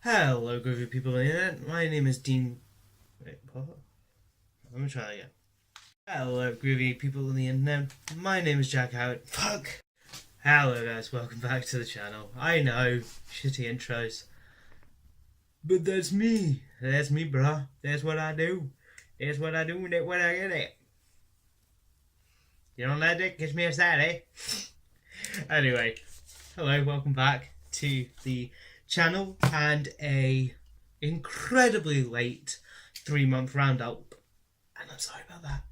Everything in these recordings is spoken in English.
Hello, groovy people on the internet. My name is Dean. Wait, what? Let me try that again. Hello, groovy people on the internet. My name is Jack Howard. Fuck! Hello, guys. Welcome back to the channel. I know, shitty intros. But that's me. That's me, bruh. That's what I do. That's what I do and that's what I get it. You don't let it gets me upset, eh? Anyway, hello, welcome back to the channel and a incredibly late 3-month roundup, and I'm sorry about that.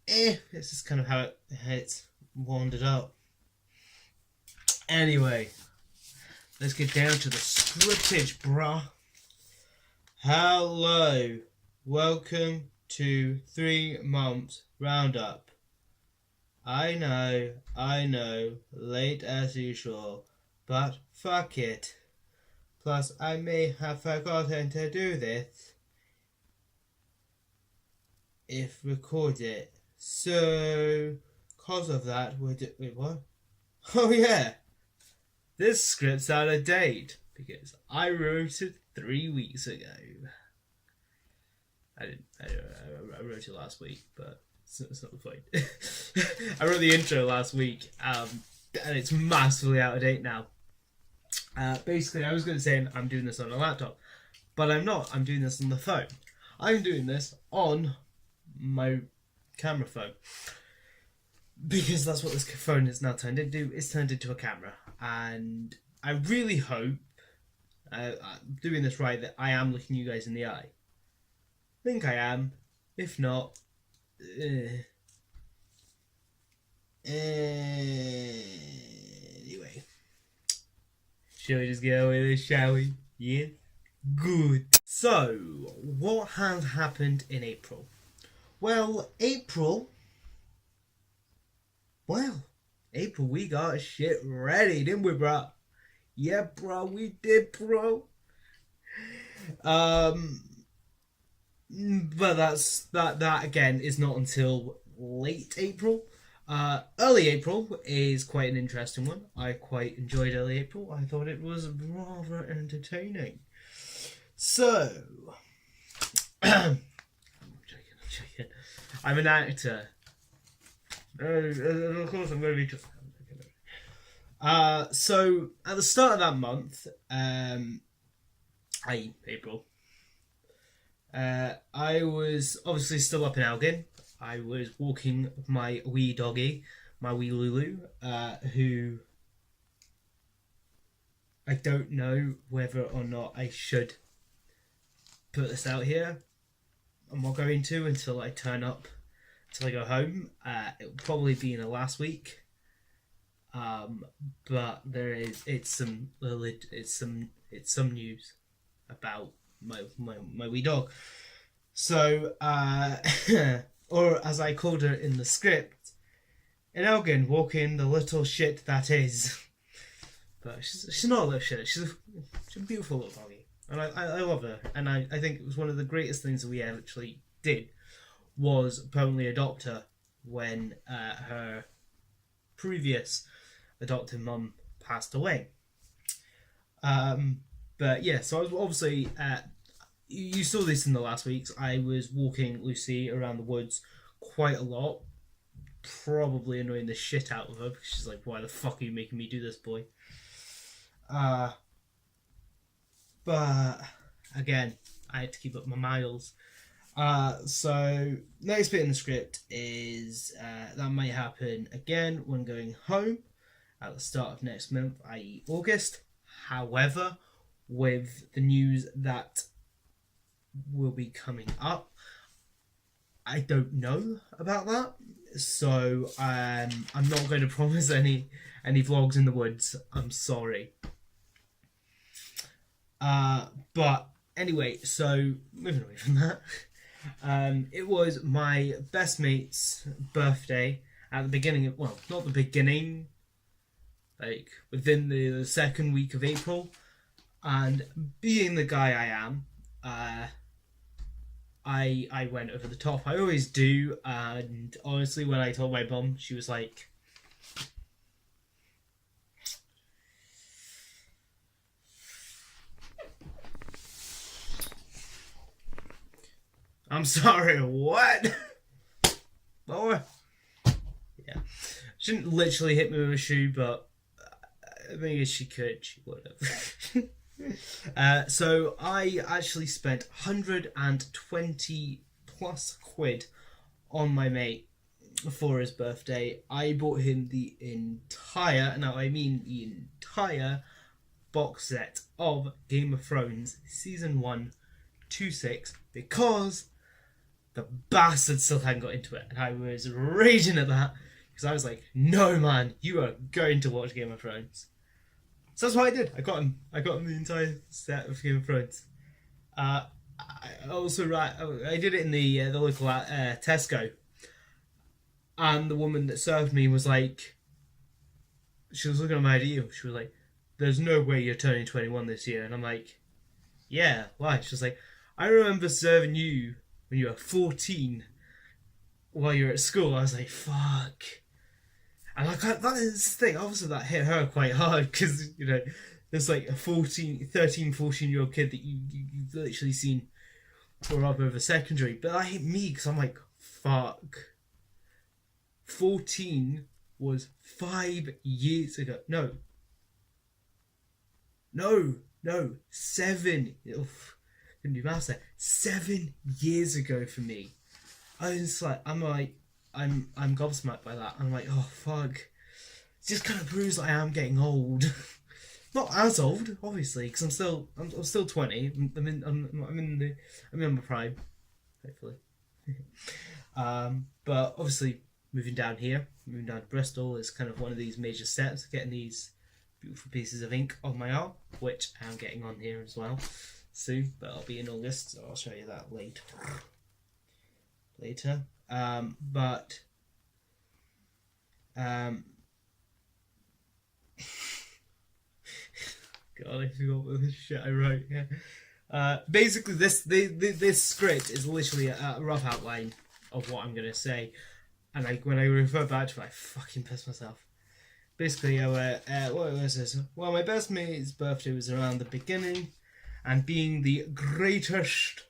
It's just kind of how it's wandered up. Anyway, let's get down to the scriptage, bruh. Hello, welcome to 3 months roundup. I know, late as usual, but fuck it. Plus, I may have forgotten to do this if recorded. So, cause of that, wait, what? Oh yeah, this script's out of date because I wrote it 3 weeks ago. I wrote it last week, but it's not the point. I wrote the intro last week, and it's massively out of date now. Basically, I was going to say I'm doing this on a laptop, but I'm not. I'm doing this on the phone. I'm doing this on my camera phone because that's what this phone is now turned into. It's turned into a camera, and I really hope, doing this right, that I am looking you guys in the eye. I think I am. If not, anyway, shall we just get away with this, shall we? Yeah? Good. So, what has happened in April? Well, April, we got shit ready, didn't we, bro? Yeah, bro, we did, bro. But that again is not until late April. Early April is quite an interesting one. I quite enjoyed early April. I thought it was rather entertaining. So, I'm joking. I'm an actor. Of course, I'm going to be. So at the start of that month, i.e. April. I was obviously still up in Elgin. I was walking my wee doggy, my wee Lulu, who I don't know whether or not I should put this out here. I'm not going to until I turn up, until I go home. It'll probably be in the last week. But it's some news about my wee dog. So, or as I called her in the script, in Elgin, walking the little shit that is. But she's not a little shit. She's a beautiful little doggy, and I love her. And I think it was one of the greatest things that we actually did was permanently adopt her when her previous adopted mum passed away. But yeah, so I was obviously you saw this in the last weeks. I was walking Lucy around the woods quite a lot, probably annoying the shit out of her because she's like, "Why the fuck are you making me do this, boy?" But again, I had to keep up my miles. So next bit in the script is that might happen again when going home at the start of next month, i.e. August. However, with the news that will be coming up, I don't know about that. So I'm not going to promise any vlogs in the woods. I'm sorry. But anyway, so moving away from that, it was my best mate's birthday at the beginning of, well, not the beginning, like within the second week of April, and being the guy I am, I went over the top. I always do, and honestly, when I told my mum, she was like, I'm sorry, what? Lower. Yeah. She didn't literally hit me with a shoe, but I think if she could, she would have. So I actually spent 120 plus quid on my mate for his birthday. I bought him the entire, now I mean the entire box set of Game of Thrones Season 1 to 6 because the bastard still hadn't got into it. And I was raging at that because I was like, no man, you are going to watch Game of Thrones. So that's what I did. I got him the entire set of Game of Thrones. I also I did it in the local Tesco, and the woman that served me was like, she was looking at my ID. She was like, "There's no way you're turning 21 this year," and I'm like, "Yeah, why?" She was like, "I remember serving you when you were 14 while you were at school." I was like, "Fuck." And that is the thing. Obviously, that hit her quite hard because, you know, there's like a 14-year-old kid that you've literally seen grow up over secondary. But that hit me because I'm like, fuck. 14 was 5 years ago. No, 7. Oof, couldn't do maths there. 7 years ago for me. I'm gobsmacked by that. I'm like, oh fuck. It just kind of proves that I am getting old. Not as old, obviously, because I'm still 20. I'm in my prime, hopefully. But obviously, moving down to Bristol is kind of one of these major steps. Getting these beautiful pieces of ink on my arm, which I'm getting on here as well soon, but I'll be in August, so I'll show you that later. But God, I forgot what the shit I wrote. Yeah. Basically, this script is literally a rough outline of what I'm gonna say, and when I refer back to it, I fucking piss myself. Basically, what was this? Well, my best mate's birthday was around the beginning, and being the greatest,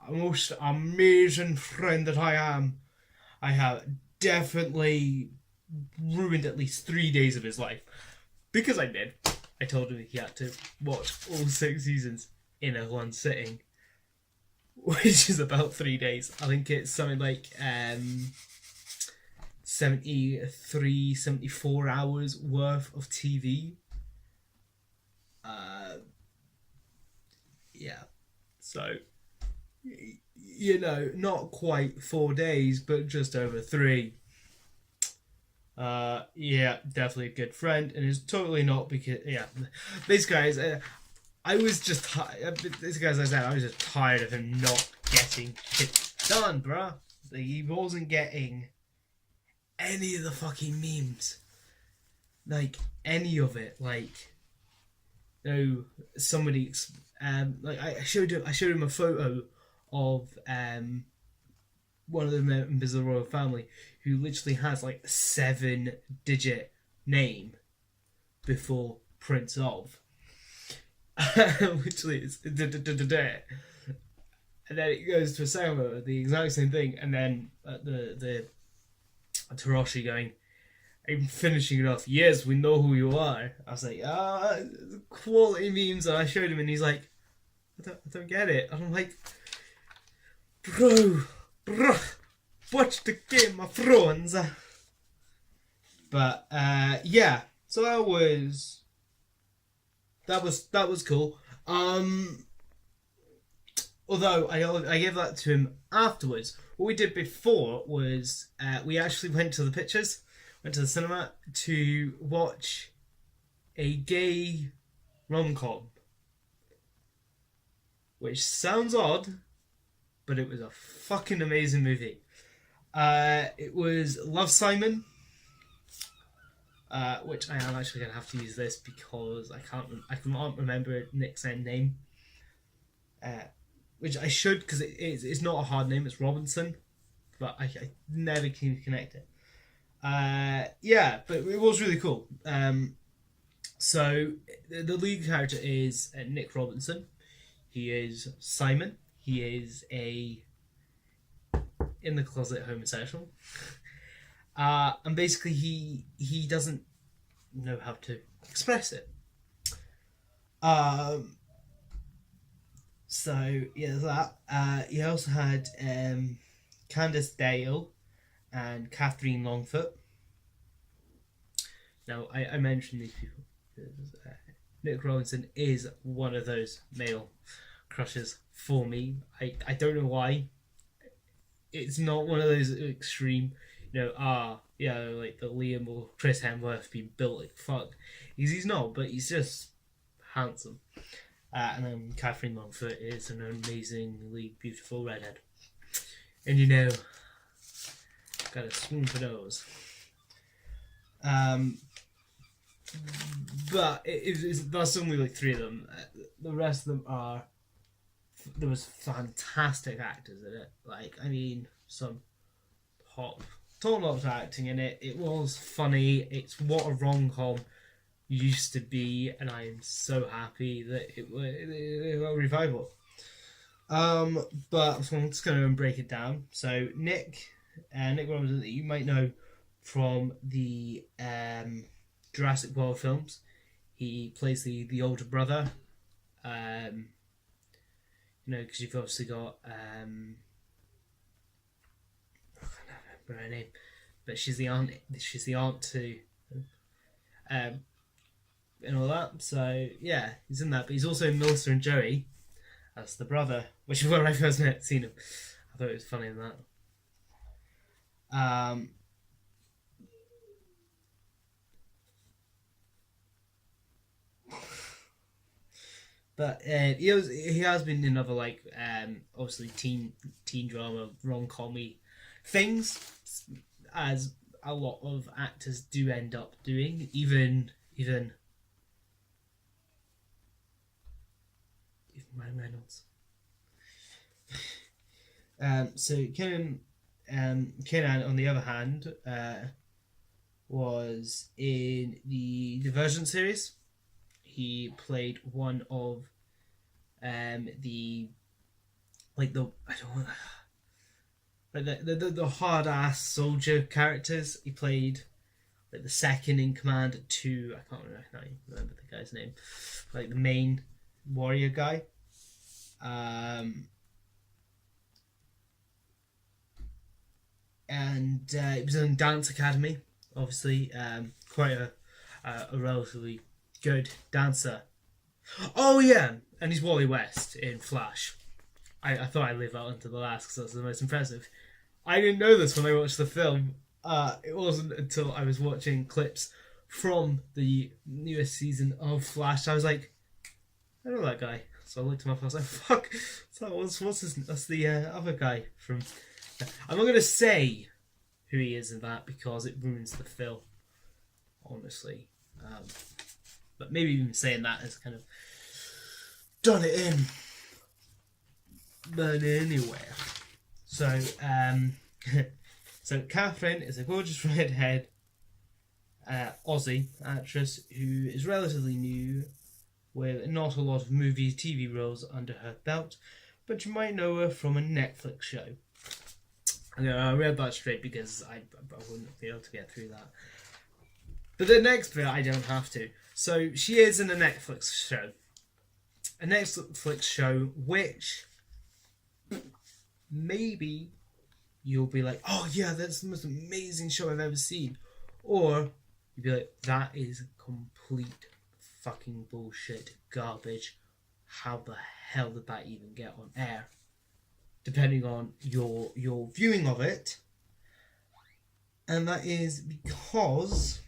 most amazing friend that I am, I have definitely ruined at least 3 days of his life. Because I did. I told him he had to watch all 6 seasons in a one sitting, which is about 3 days. I think it's something like 74 hours worth of TV. Yeah. So, you know, not quite 4 days, but just over 3. Yeah, definitely a good friend, and it's totally not because, yeah, these guys, I was just these guys, I said, I was just tired of him not getting shit done, bruh. Like, he wasn't getting any of the fucking memes, like any of it. Like, no, somebody, like I showed him a photo of one of the members of the royal family who literally has like a 7-digit name before Prince of. Literally, it's and then it goes to a ceremony, the exact same thing, and then the Tarashi going, "I'm finishing it off. Yes, we know who you are." I was like, quality memes, and I showed him, and he's like, I don't get it. And I'm like, bro, watch the Game of Thrones. But yeah, so that was cool. Although I gave that to him afterwards. What we did before was we actually went to the cinema to watch a gay rom-com, which sounds odd, but it was a fucking amazing movie. It was Love, Simon, which I am actually gonna have to use this because I can't remember Nick's name. Which I should, because it's not a hard name. It's Robinson, but I never can connect it. Yeah, but it was really cool. So the lead character is Nick Robinson. He is Simon. He is a in the closet homosexual. And basically he doesn't know how to express it. So yeah, that. He also had Candice Dale and Catherine Longfoot. Now I mentioned these people. Nick Rawlinson is one of those male crushes for me. I don't know why. It's not one of those extreme, like the Liam or Chris Hemsworth being built like fuck. He's not, but he's just handsome. And then Catherine Longfoot is an amazingly beautiful redhead. And got a swoon for those. But there's only like 3 of them. The rest of them there was fantastic actors in it. Like, I mean, some top-notch acting in it. It was funny. It's what a rom-com used to be, and I am so happy that it got a revival. But so I'm just going to break it down. So Nick Robinson, that you might know from the Jurassic World films, he plays the older brother. Because you've obviously got I can't remember her name, but she's the aunt. She's the aunt to, and all that. So yeah, he's in that. But he's also in Melissa and Joey as the brother, which is where I first seen him. I thought it was funny in that. But he has been in other obviously teen drama rom-commy things, as a lot of actors do end up doing, even Ryan Reynolds. So Kenan on the other hand was in the Divergent series. He played one of the hard ass soldier characters. He played like the second in command to, I can't remember the guy's name, like the main warrior guy. And he was in Dance Academy, obviously, quite a relatively good dancer. Oh yeah, and he's Wally West in Flash. I thought I'd leave that one to the last because that's the most impressive. I didn't know this when I watched the film. It wasn't until I was watching clips from the newest season of Flash. I was like, I know that guy. So I looked him up and I was like, fuck, that's the other guy from... I'm not going to say who he is in that because it ruins the film, honestly. But maybe even saying that has kind of done it in. But anyway, so Catherine is a gorgeous redhead Aussie actress who is relatively new, with not a lot of movie TV roles under her belt, but you might know her from a Netflix show. I read that straight because I wouldn't be able to get through that. But the next bit I don't have to. So she is in a Netflix show. A Netflix show which maybe you'll be like, oh yeah, that's the most amazing show I've ever seen. Or you'll be like, that is complete fucking bullshit garbage. How the hell did that even get on air? Depending on your viewing of it. And that is because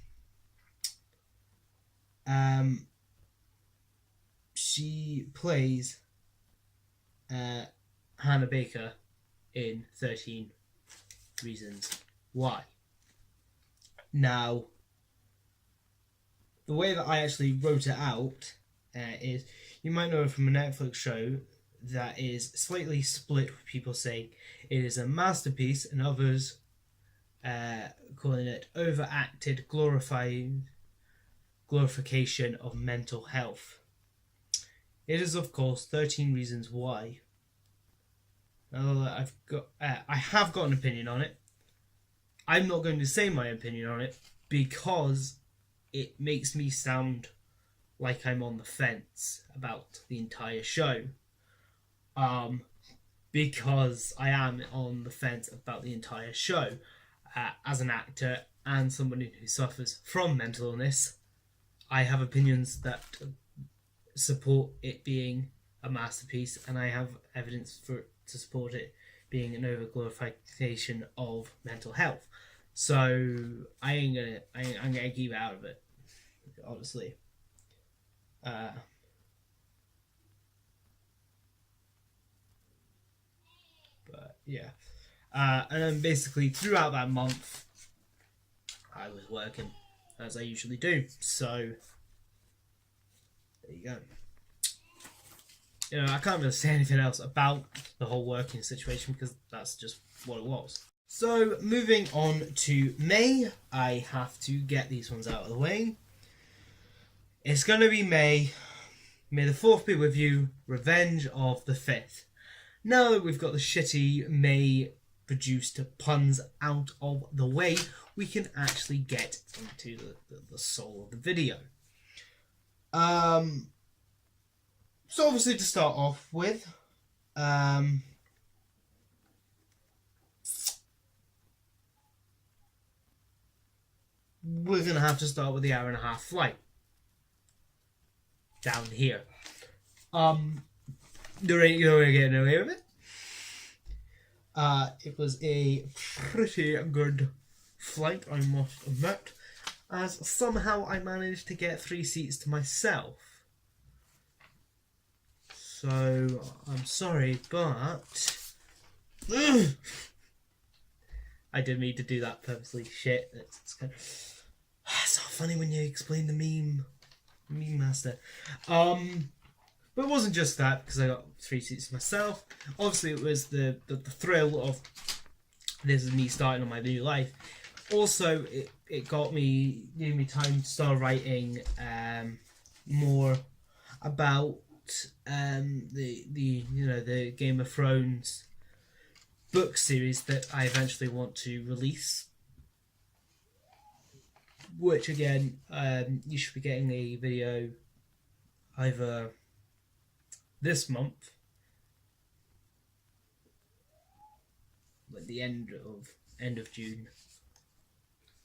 she plays Hannah Baker in 13 Reasons Why. Now, the way that I actually wrote it out is, you might know it from a Netflix show that is slightly split with people saying it is a masterpiece and others calling it overacted glorification of mental health. It is, of course, 13 Reasons Why. I have got an opinion on it. I'm not going to say my opinion on it because it makes me sound like I'm on the fence about the entire show. Because I am on the fence about the entire show. As an actor and somebody who suffers from mental illness, I have opinions that support it being a masterpiece, and I have evidence to support it being an overglorification of mental health. So I'm gonna keep out of it, honestly. But yeah, and then basically throughout that month, I was working as I usually do. So there you go. You know, I can't really say anything else about the whole working situation because that's just what it was. So moving on to May, I have to get these ones out of the way. It's going to be May. May the 4th be with you. Revenge of the 5th. Now that we've got the shitty May produced puns out of the way, we can actually get into the soul of the video. So obviously to start off with, we're going to have to start with the hour-and-a-half flight down here. There ain't no way of getting away with it. It was a pretty good flight, I must admit, as somehow I managed to get 3 seats to myself. So, I'm sorry, but I didn't mean to do that purposely. Shit, it's kind of... It's not funny when you explain the meme master. But it wasn't just that, because I got 3 seats myself. Obviously, it was the thrill of this is me starting on my new life. Also, it gave me time to start writing more about the Game of Thrones book series that I eventually want to release. Which again, you should be getting a video either this month, like the end of June,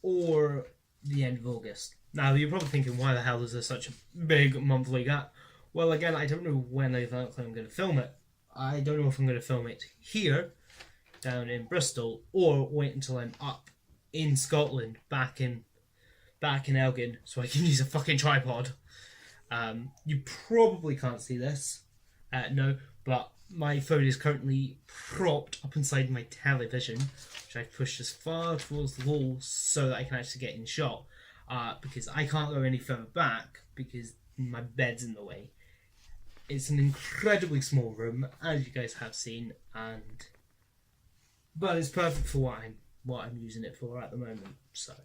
or the end of August. Now you're probably thinking, why the hell is there such a big monthly gap? Well, again, I don't know when exactly I'm going to film it. I don't know if I'm going to film it here, down in Bristol, or wait until I'm up in Scotland, back in Elgin, so I can use a fucking tripod. You probably can't see this. No, but my phone is currently propped up inside my television, which I've pushed as far towards the wall so that I can actually get in shot. Because I can't go any further back because my bed's in the way. It's an incredibly small room, as you guys have seen, but it's perfect for what I'm using it for at the moment. So.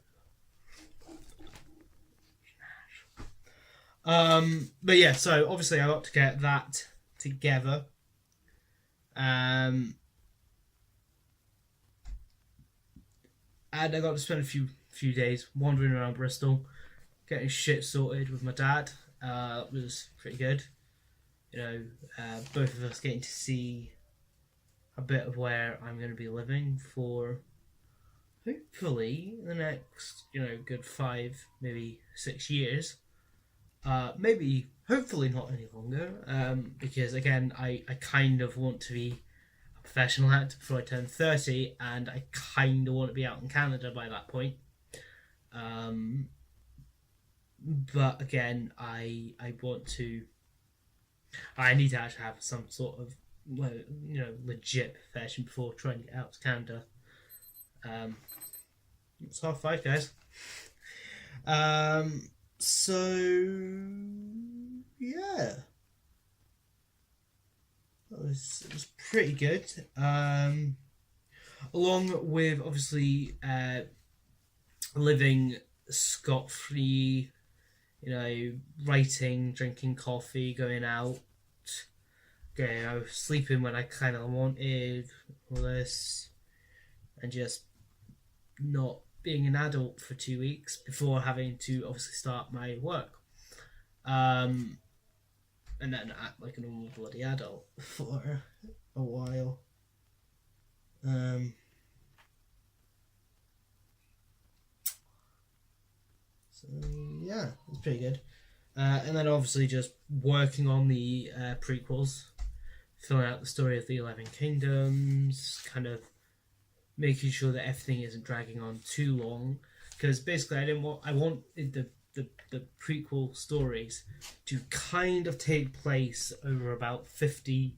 But yeah, so obviously I got to get that together. And I got to spend a few days wandering around Bristol, getting shit sorted with my dad. It was pretty good. You know, both of us getting to see a bit of where I'm going to be living for hopefully the next, good 5, maybe 6 years. Maybe, hopefully not any longer, because again, I kind of want to be a professional actor before I turn 30, and I kind of want to be out in Canada by that point. But again, I need to actually have some sort of, legit profession before trying to get out to Canada. It's half 5, guys. So yeah, it was pretty good. Along with obviously living scot-free, writing, drinking coffee, going out, going out, sleeping when I kind of wanted, all this, and just not being an adult for 2 weeks before having to obviously start my work. And then act like a normal bloody adult for a while. So yeah, it's pretty good. And then obviously just working on the prequels, filling out the story of the 11 Kingdoms, kind of making sure that everything isn't dragging on too long. Because basically, I want the prequel stories to kind of take place over about 50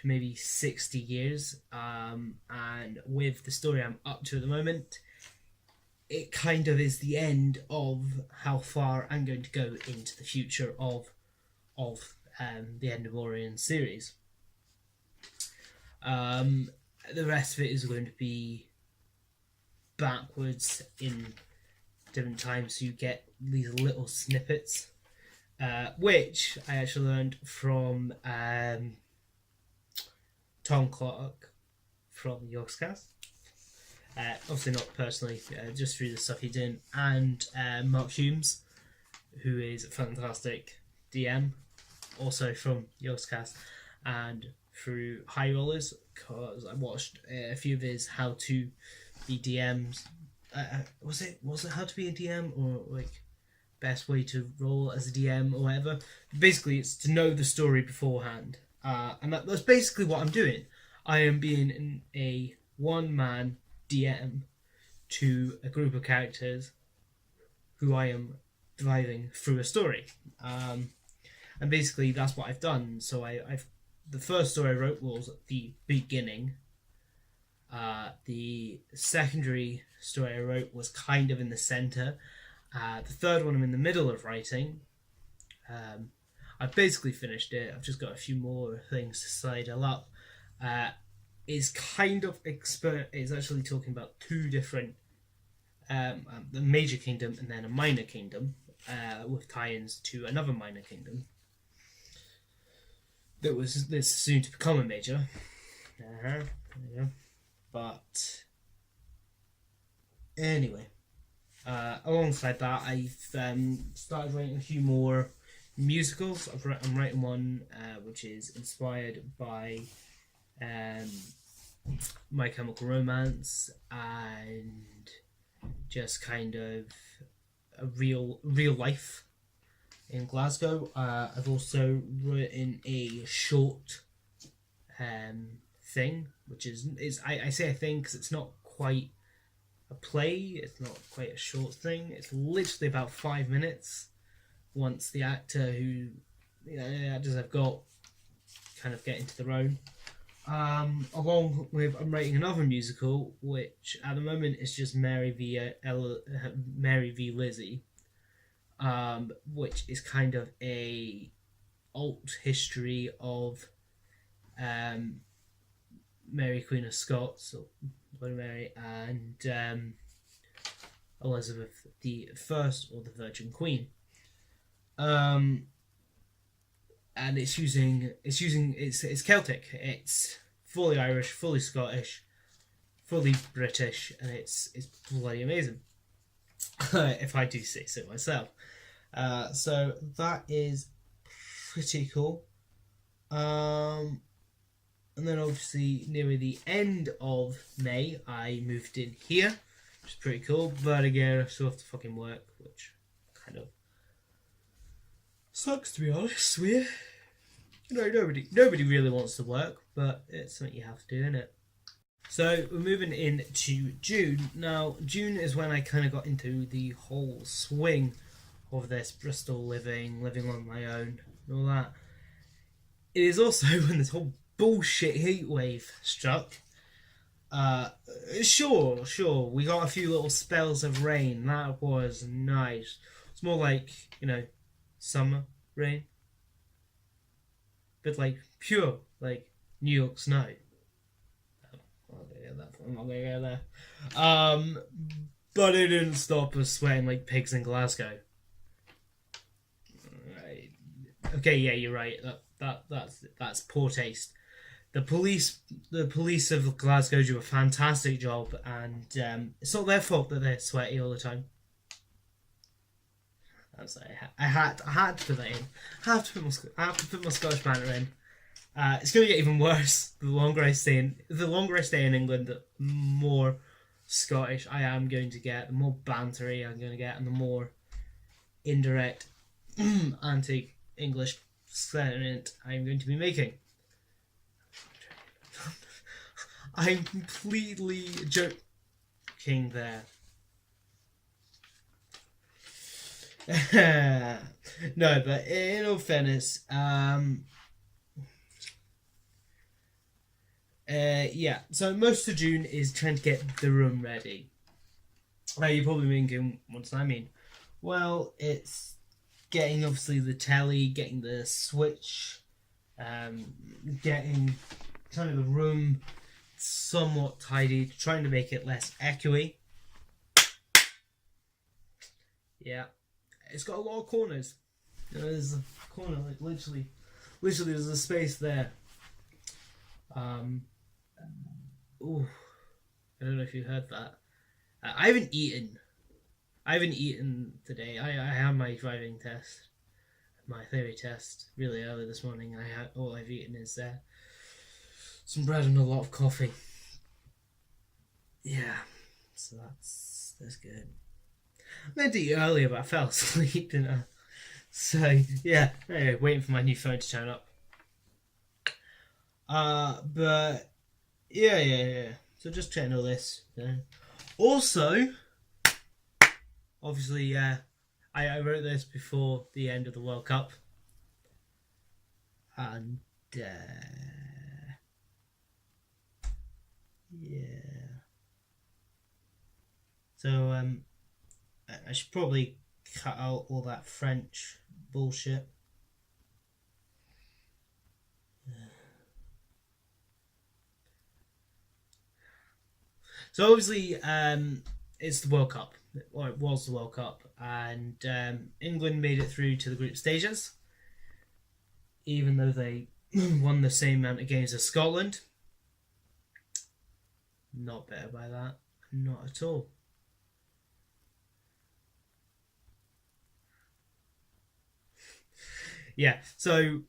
to maybe 60 years. And with the story I'm up to at the moment, it kind of is the end of how far I'm going to go into the future of the Endemorian series. The rest of it is going to be backwards in different times, so you get these little snippets, which I actually learned from Tom Clark from the Yogscast. Obviously not personally, just through the stuff he did, and Mark Humes, who is a fantastic DM, also from Yogscast, and through High Rollers, because I watched a few of his how to be DMs. Was it how to be a DM, or like best way to roll as a DM or whatever? Basically, it's to know the story beforehand, and that's basically what I'm doing. I am being a one-man DM to a group of characters who I am driving through a story, and basically that's what I've done. So I've the first story I wrote was at the beginning. The secondary story I wrote was kind of in the center. The third one I'm in the middle of writing. I've basically finished it. I've just got a few more things to sidle up. Is kind of is actually talking about two different, the major kingdom and then a minor kingdom, with tie-ins to another minor kingdom that's soon to become a major. Yeah. But anyway, alongside that, I've started writing a few more musicals. I'm writing one which is inspired by My Chemical Romance and just kind of a real life in Glasgow. I've also written a short thing, which is I say a thing because it's not quite a play, it's not quite a short thing. It's literally about 5 minutes. Once the actor who actors I've got kind of get into their own. Along with I'm writing another musical, which at the moment is just Mary v Lizzie, which is kind of a alt history of Mary Queen of Scots, or Bloody Mary, and Elizabeth the First, or the Virgin Queen. And it's Celtic. It's fully Irish, fully Scottish, fully British, and it's bloody amazing. If I do say so myself. So that is pretty cool. And then obviously near the end of May, I moved in here, which is pretty cool. But again, I still have to fucking work, which kind of sucks, to be honest with you. Nobody really wants to work, but it's something you have to do, innit? So we're moving into June. Now, June is when I kind of got into the whole swing of this Bristol living on my own, and all that. It is also when this whole bullshit heat wave struck. Sure, we got a few little spells of rain. That was nice. It's more like, summer rain. But like pure, like New York snow. I'm not gonna go there. But it didn't stop us sweating like pigs in Glasgow. Right. Okay, yeah, you're right. that's poor taste. The police of Glasgow do a fantastic job, and it's not their fault that they're sweaty all the time. I had to put that in. I have to put my Scottish banter in. It's going to get even worse the longer I stay in England. The more Scottish I am going to get, the more bantery I'm going to get, and the more indirect anti-English sentiment I'm going to be making. I'm completely joking there. No, but in all fairness, yeah. So most of June is trying to get the room ready. Now you're probably thinking, what does that mean? Well, it's getting obviously the telly, getting the switch, getting kind of the room somewhat tidy, trying to make it less echoey. Yeah, it's got a lot of corners. There's a corner, like literally there's a space there. Ooh, I don't know if you heard that. I haven't eaten today. I had my driving test, my theory test, really early this morning. All I've eaten is some bread and a lot of coffee. Yeah, so that's good. I meant to eat earlier, but I fell asleep, didn't I? So yeah, anyway, waiting for my new phone to turn up. But yeah. So just checking all this. Also, obviously, I wrote this before the end of the World Cup, and yeah. So I should probably cut out all that French bullshit. So obviously, it's the World Cup, or it was the World Cup, and England made it through to the group stages, even though they won the same amount of games as Scotland. Not better by that, not at all. Yeah, so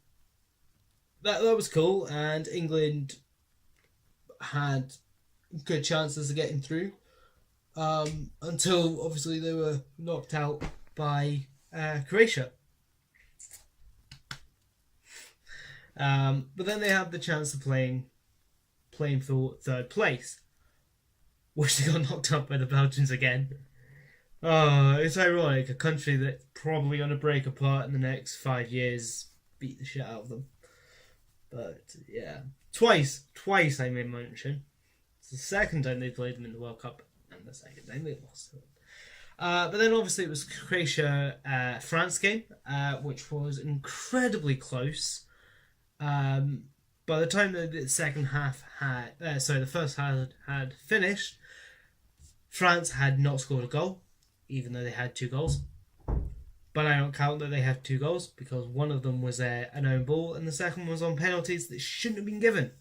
that was cool, and England had good chances of getting through, until obviously they were knocked out by Croatia. But then they had the chance of playing for third place, which they got knocked out by the Belgians again. Oh, it's ironic. A country that's probably going to break apart in the next 5 years beat the shit out of them. But yeah, twice I may mention. It's the second time they played them in the World Cup, and the second time they lost them. But then obviously it was Croatia-France game, which was incredibly close. By the time the second half the first half had finished, France had not scored a goal, even though they had 2 goals. But I don't count that they have 2 goals, because one of them was an own ball and the second was on penalties that shouldn't have been given.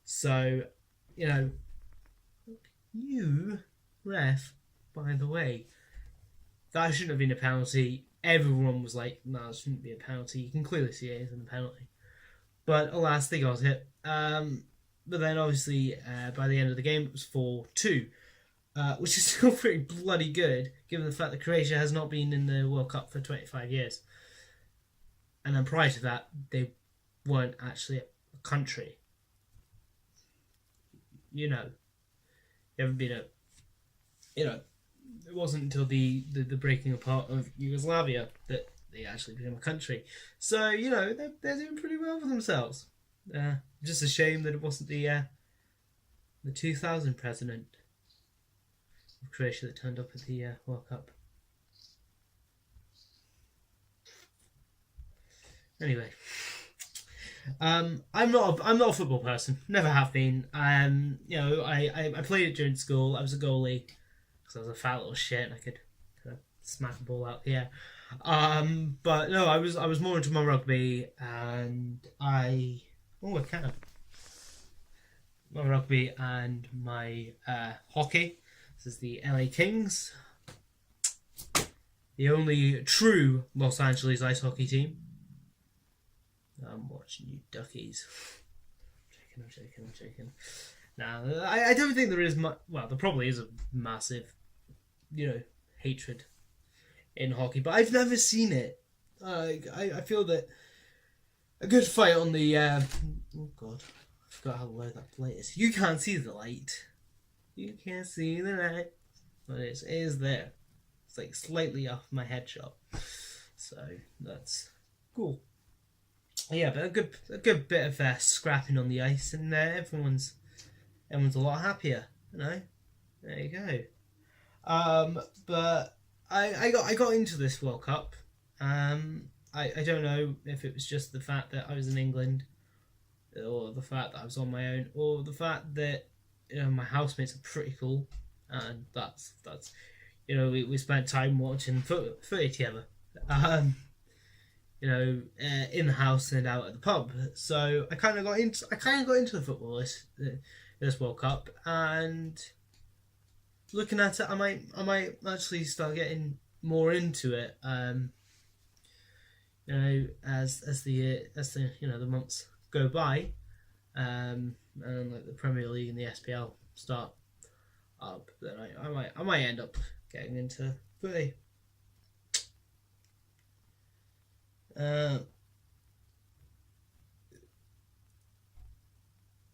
So, you, ref, by the way, that shouldn't have been a penalty. Everyone was like, no, it shouldn't be a penalty. You can clearly see it isn't a penalty. But alas, they got it. But then obviously, by the end of the game, it was 4-2. Which is still pretty bloody good, given the fact that Croatia has not been in the World Cup for 25 years. And then prior to that, they weren't actually a country. You haven't been it wasn't until the breaking apart of Yugoslavia that they actually became a country. So, they're doing pretty well for themselves. Just a shame that it wasn't the 2000 president of Croatia that turned up at the World Cup. Anyway, I'm not a football person. Never have been. I played it during school. I was a goalie because I was a fat little shit and I could kind of smack the ball out the air. But no, I was more into my rugby, and I can my rugby and my hockey. This is the LA Kings, the only true Los Angeles ice hockey team. I'm watching you duckies. I'm joking. Now, I don't think there is much. Well, there probably is a massive, hatred in hockey, but I've never seen it. I feel that a good fight on the. Oh God, I forgot how loud that light is. You can't see the light. You can't see the light, but it is there. It's like slightly off my headshot, so that's cool. Yeah, but a good bit of scrapping on the ice, and everyone's a lot happier. There you go. But I got into this World Cup. I don't know if it was just the fact that I was in England, or the fact that I was on my own, or the fact that my housemates are pretty cool, and that's we spent time watching footy together. In the house and out at the pub. So I kind of got into the football this World Cup, and looking at it, I might actually start getting more into it. As the months go by, and like the Premier League and the SPL start up, then I might end up getting into footy.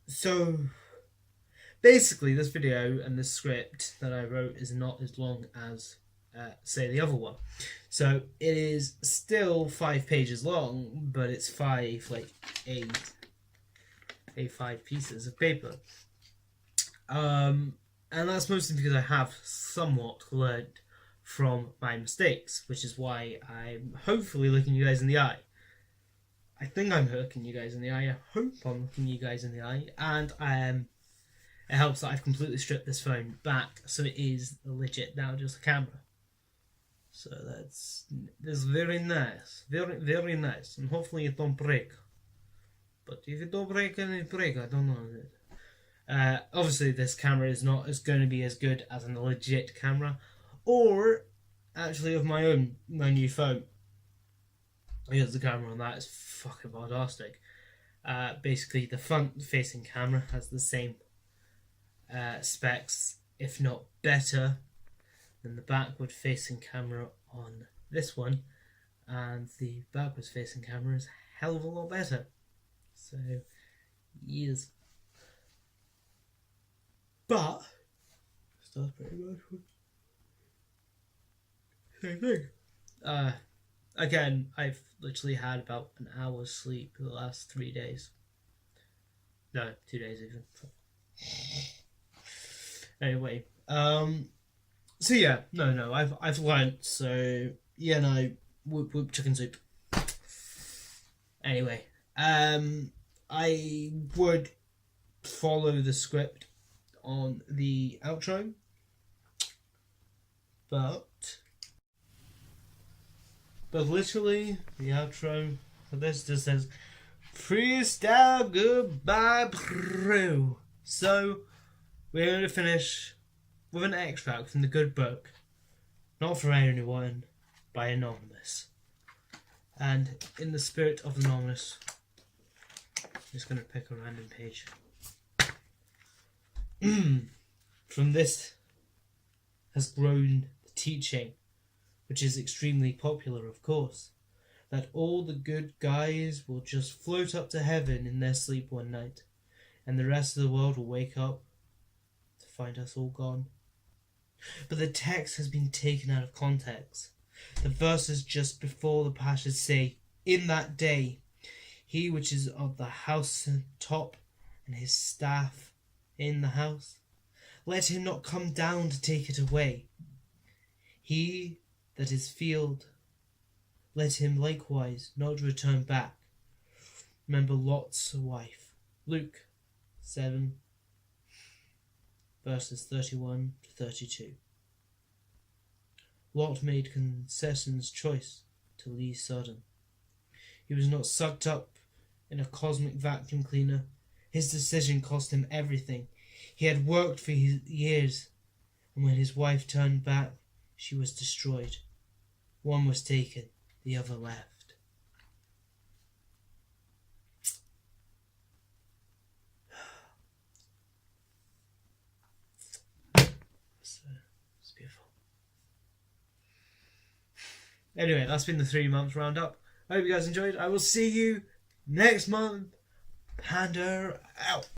So basically, this video and the script that I wrote is not as long as say the other one. So it is still 5 pages long, but it's five A5 pieces of paper. And that's mostly because I have somewhat learned from my mistakes, which is why I'm hopefully looking you guys in the eye. I think I'm looking you guys in the eye. I hope I'm looking you guys in the eye. And it helps that I've completely stripped this phone back, so it is legit now just a camera. So that's very nice. Very, very nice. And hopefully it don't break. But if it don't break and it break, I don't know. Obviously this camera is not going to be as good as a legit camera, or actually of my new phone. Because the camera on that is fucking fantastic. Basically the front facing camera has the same specs, if not better, than the backward facing camera on this one, and the backwards facing camera is a hell of a lot better. So yes, but still pretty much same thing. Again, I've literally had about an hour's sleep for the last 3 days. No, 2 days even. Anyway, so yeah, no, I've learned. So yeah, no, whoop chicken soup. Anyway, I would follow the script on the outro, but literally the outro for this just says freestyle goodbye bro. So we're going to finish with an extract from the good book, Not for Anyone, by Anonymous. And in the spirit of Anonymous, I'm just going to pick a random page. From this has grown the teaching, which is extremely popular, of course, that all the good guys will just float up to heaven in their sleep one night, and the rest of the world will wake up to find us all gone. But the text has been taken out of context. The verses just before the passage say, "In that day, he which is of the house top, and his staff in the house, let him not come down to take it away. He that is field, let him likewise not return back. Remember Lot's wife." Luke 7, verses 31 to 32. Lot made concessions choice, to Lee Sodom. He was not sucked up in a cosmic vacuum cleaner. His decision cost him everything. He had worked for years, and when his wife turned back, she was destroyed. One was taken, the other left. It's beautiful. Anyway, that's been the 3 months roundup. I hope you guys enjoyed. I will see you next month. Panda out.